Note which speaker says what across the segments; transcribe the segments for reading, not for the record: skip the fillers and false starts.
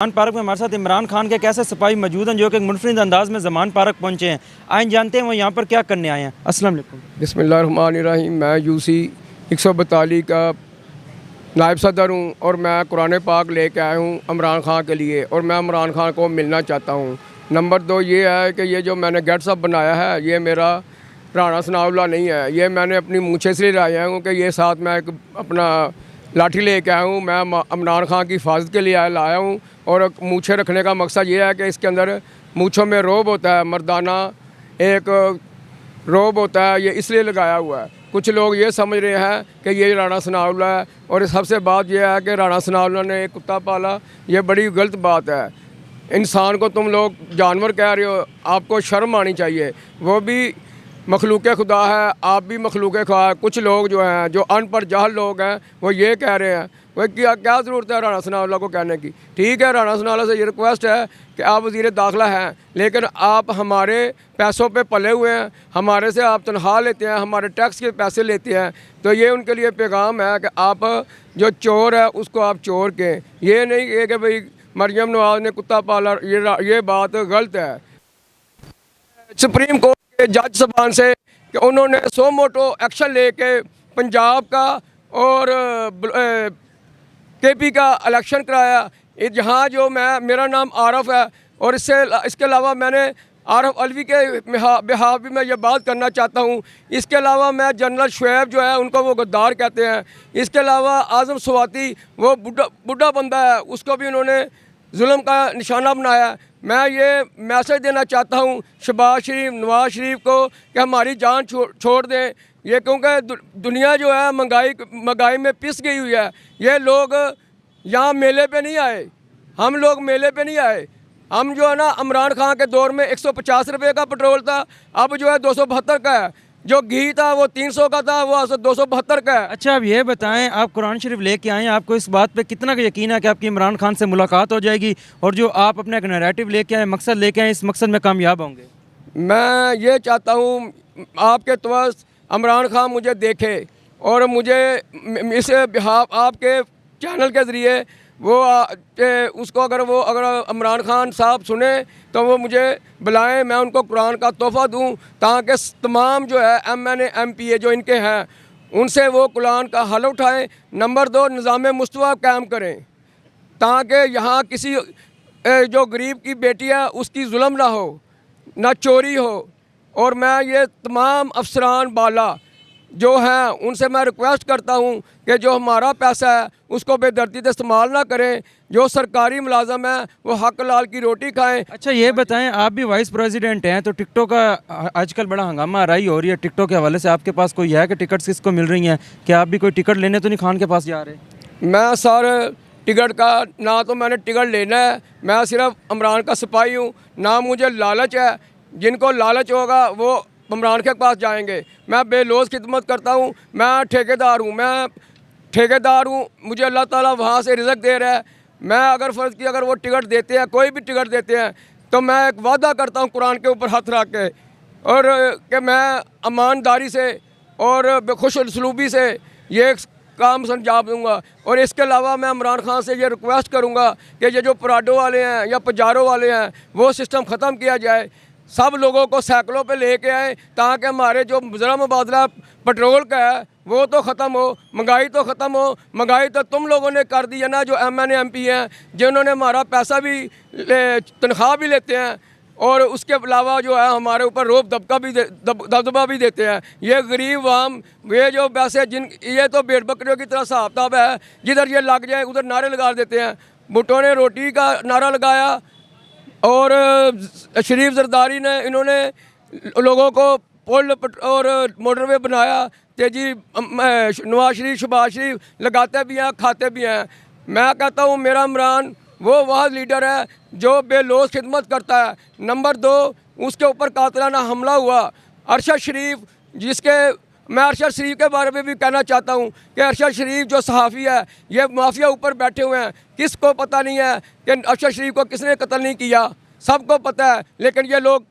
Speaker 1: Zaman park में हमारे साथ इमरान खान के कैसे सिपाही मौजूद हैं जो कि एक मुनफरिद अंदाज में जमान पार्क पहुंचे हैं। आइन जानते हैं वो यहाँ पर क्या करने आए हैं। अस्सलाम वालेकुम।
Speaker 2: बिस्मिल्लाहिर्रहमानिर्रहीम। मैं यूसी 142 का नायब सदर हूँ और मैं कुरान पाक लेके आया हूँ इमरान खान के लिए और मैं इमरान खान को मिलना चाहता हूँ। नंबर 2 ये है कि ये जो मैंने गेटअप बनाया है ये मेरा राणा सनाउल्लाह नहीं है, ये मैंने अपनी मूछे से लाया हूँ कि ये साथ मैं एक अपना लाठी लेके आया हूँ। मैं इमरान खान की हिफाजत के लिए लाया हूँ और मूछे रखने का मकसद ये है कि इसके अंदर मूछों में रोब होता है, मर्दाना एक रोब होता है, ये इसलिए लगाया हुआ है। कुछ लोग ये समझ रहे हैं कि ये राणा सनाउल्लाह है और सबसे बात यह है कि राणा सनाउल्लाह ने एक कुत्ता पाला, ये बड़ी गलत बात है। इंसान को तुम लोग जानवर कह रहे हो, आपको शर्म आनी चाहिए। वो भी मखलूक खुदा है, आप भी मखलूक खुदा है। कुछ लोग जो हैं, जो अनपढ़ जाहल लोग हैं, वो ये कह रहे हैं। वो क्या ज़रूरत है राणा सनाउल्लाह को कहने की। ठीक है, राणा सनाउल्लाह से ये रिक्वेस्ट है कि आप वज़ीर दाखिला हैं, लेकिन आप हमारे पैसों पे पले हुए हैं, हमारे से आप तनख्वाह लेते हैं, हमारे टैक्स के पैसे लेते हैं। तो ये उनके लिए पैगाम है कि आप जो चोर है उसको आप चोर कहें, ये नहीं कि भाई मरियम नवाज़ ने कुत्ता पाला, ये बात गलत है। सुप्रीम कोर्ट के जज साहबान से कि उन्होंने सो मोटो एक्शन लेके पंजाब का और केपी का इलेक्शन कराया। जहाँ जो मेरा नाम आरफ है और इसके अलावा मैंने आरफ अलवी के बिहाफ भी मैं ये बात करना चाहता हूँ। इसके अलावा मैं जनरल शुएब जो है उनको वो गद्दार कहते हैं। इसके अलावा आज़म स्वाति वो बुढ़ा बंदा है, उसको भी उन्होंने जुल्म का निशाना बनाया। मैं ये मैसेज देना चाहता हूँ शहबाज शरीफ, नवाज शरीफ को कि हमारी जान छोड़ दें। ये क्योंकि दुनिया जो है महंगाई में पिस गई हुई है। ये लोग यहाँ मेले पे नहीं आए, हम लोग मेले पे नहीं आए। हम जो है ना, इमरान खान के दौर में 150 रुपये का पेट्रोल था, अब जो है 272 का है। जो घी था वो 300 का था, वो 272 का है।
Speaker 1: अच्छा, अब ये बताएं, आप कुरान शरीफ लेके आए हैं, आपको इस बात पे कितना का यकीन है कि आपकी इमरान खान से मुलाकात हो जाएगी और जो आप अपना एक नैरेटिव लेके आए, मकसद लेके आए, इस मकसद में कामयाब होंगे?
Speaker 2: मैं ये चाहता हूँ आपके तवस इमरान खान मुझे देखे और मुझे इस बिहाफ आपके चैनल के ज़रिए वो उसको अगर इमरान खान साहब सुने तो वो मुझे बुलाएं, मैं उनको कुरान का तोहफ़ा दूं ताकि तमाम जो है MNA MPA जो इनके हैं उनसे वो कुरान का हल उठाएं। नंबर 2 निज़ाम मुस्तवा कायम करें ताकि यहाँ किसी जो गरीब की बेटी है उसकी जुल्म ना हो, ना चोरी हो। और मैं ये तमाम अफसरान बाला जो हैं उनसे मैं रिक्वेस्ट करता हूँ कि जो हमारा पैसा है उसको बेदर्दी से इस्तेमाल ना करें। जो सरकारी मुलाजम है वो हक लाल की रोटी खाएं।
Speaker 1: अच्छा, ये बताएं, आप भी वाइस प्रेसिडेंट हैं, तो टिकटों का आजकल बड़ा हंगामा आराई हो रही है। टिकटों के हवाले से आपके पास कोई है कि टिकट्स किसको मिल रही हैं? कि आप भी कोई टिकट लेने तो नहीं खान के पास जा रहे?
Speaker 2: मैं सर टिकट का ना तो मैंने टिकट लेना है, मैं सिर्फ इमरान का सिपाही हूँ, ना मुझे लालच है। जिनको लालच होगा वो इमरान के पास जाएंगे। मैं बेलोज खिदमत करता हूँ, मैं ठेकेदार हूँ, मुझे अल्लाह ताला वहाँ से रिज़्क़ दे रहा है। मैं अगर फ़र्ज़ की अगर वो टिकट देते हैं, कोई भी टिकट देते हैं, तो मैं एक वादा करता हूँ कुरान के ऊपर हाथ रख के और कि मैं ईमानदारी से और खुश सलूबी से ये काम अंजाम दूँगा। और इसके अलावा मैं इमरान खान से ये रिक्वेस्ट करूँगा कि ये जो पराडो वाले हैं या पजारो वाले हैं वो सिस्टम ख़त्म किया जाए, सब लोगों को साइकिलों पे लेके आए ताकि हमारे जो ज़रा मुबादला पेट्रोल का है वो तो ख़त्म हो, महंगाई तो ख़त्म हो। महंगाई तो तुम लोगों ने कर दी है ना, जो MNA MP हैं जिन्होंने हमारा पैसा भी तनख्वाह भी लेते हैं और उसके अलावा जो है हमारे ऊपर रोब दबदबा भी देते हैं। ये गरीब आवाम, ये जो पैसे ये तो भेड़ बकरियों की तरह हिसाब किताब है, जिधर ये लग जाए उधर नारे लगा देते हैं। भुट्टो ने रोटी का नारा लगाया और शरीफ जरदारी ने इन्होंने लोगों को पुल और मोटरवे बनाया। तेजी नवाज शरीफ, शहबाज शरीफ लगाते भी हैं, खाते भी हैं। मैं कहता हूँ मेरा इमरान वो वाह लीडर है जो बेलोज खिदमत करता है। नंबर 2 उसके ऊपर कातलाना हमला हुआ। अरशद शरीफ मैं अरशद शरीफ के बारे में भी कहना चाहता हूँ कि अरशद शरीफ जो सहाफ़ी है ये माफिया ऊपर बैठे हुए हैं। किसको पता नहीं है कि अरशद शरीफ को किसने कत्ल नहीं किया, सबको पता है, लेकिन ये लोग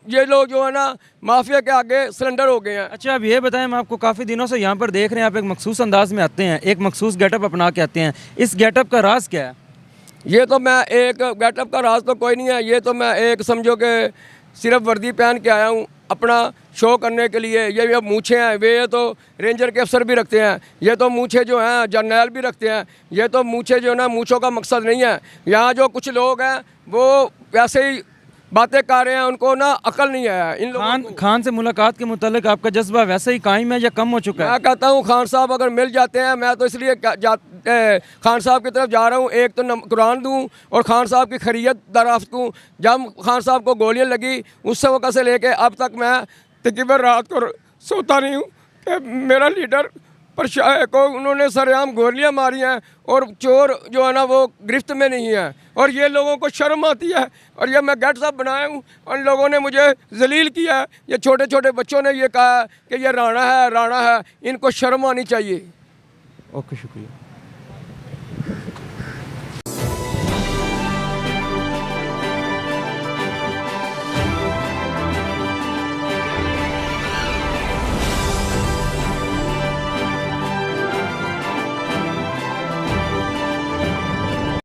Speaker 2: जो है ना माफिया के आगे सरेंडर हो गए हैं।
Speaker 1: अच्छा, अब ये बताएं, हम आपको काफ़ी दिनों से यहाँ पर देख रहे हैं, आप एक मखसूस अंदाज में आते हैं, एक मखसूस गेटअप अपना के आते हैं, इस गेटअप का राज क्या है?
Speaker 2: ये तो मैं एक गेटअप का राज तो कोई नहीं है, ये तो मैं एक समझो कि सिर्फ वर्दी पहन के आया हूँ अपना शो करने के लिए। ये मूछें हैं, वे तो रेंजर के अफसर भी रखते हैं, ये तो मूछें जो हैं जर्नैल भी रखते हैं। ये तो मूछें जो है ना, मूछों का मकसद नहीं है। यहाँ जो कुछ लोग हैं वो वैसे ही बातें कर रहे हैं, उनको ना अकल नहीं है इन लोगों
Speaker 1: खान से मुलाकात के मुतालिक आपका जज्बा वैसे ही कायम है या कम हो चुका है?
Speaker 2: मैं कहता हूँ खान साहब अगर मिल जाते हैं, मैं तो इसलिए खान साहब की तरफ जा रहा हूँ। एक तो कुरान दूँ और खान साहब की खैरियत दराफ्त दूँ। जब खान साहब को गोलियाँ लगी उस वक्त से लेके अब तक मैं तकरीबन रात को सोता नहीं हूँ कि मेरा लीडर को उन्होंने सरेआम गोलियाँ मारी हैं और चोर जो है ना वो गिरफ्त में नहीं है। और ये लोगों को शर्म आती है। और ये मैं गेट साहब बनाया हूँ और लोगों ने मुझे जलील किया है। ये छोटे छोटे बच्चों ने ये कहा कि ये राणा है, राणा है। इनको शर्म आनी चाहिए।
Speaker 1: ओके, शुक्रिया।